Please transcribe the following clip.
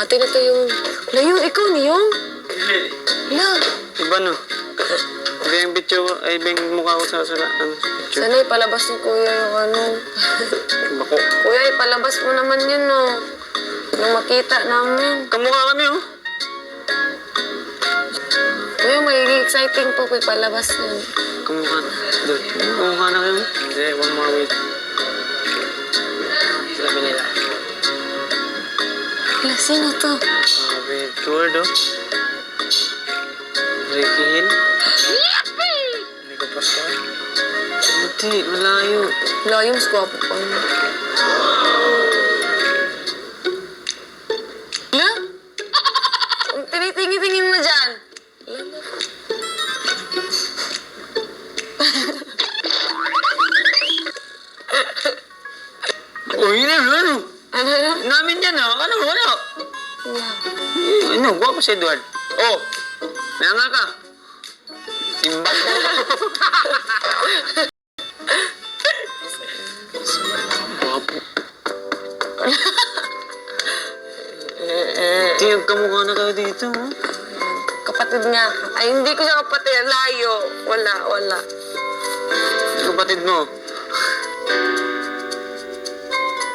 Ate na to yung... Layong, ikaw niyong? La. Iba no? Iba yung picture, ay iba yung mukha ko sa picture. Sana ipalabas ni Kuya yung ano. Bako. Kuya, ipalabas mo naman yun, no? Nung makita namin. Kamukha kami, oh. Kuya, magiging exciting po kung ipalabas yun. Kamukha. Doon. Kamukha na kayo. Hindi, one more wait. Sabi nila. Ala, sino to? Sabi, tour, do. Ricky Hill. Hindi ko pa siya. Hindi, malayo. Layong, squapo pa niya. Ala? Tinitingin mo dyan. Oh, yun na, ano? Ano? Namin yan, ah. Ano, wala. Ano, guwapo si Edward. Oh, may nga ka. Simba ko. Guwapo. Tiyag kamukha na kayo dito, oh. Kapatid nga. Ay, hindi ko siya kapatid. Layo. Wala. Kapatid mo.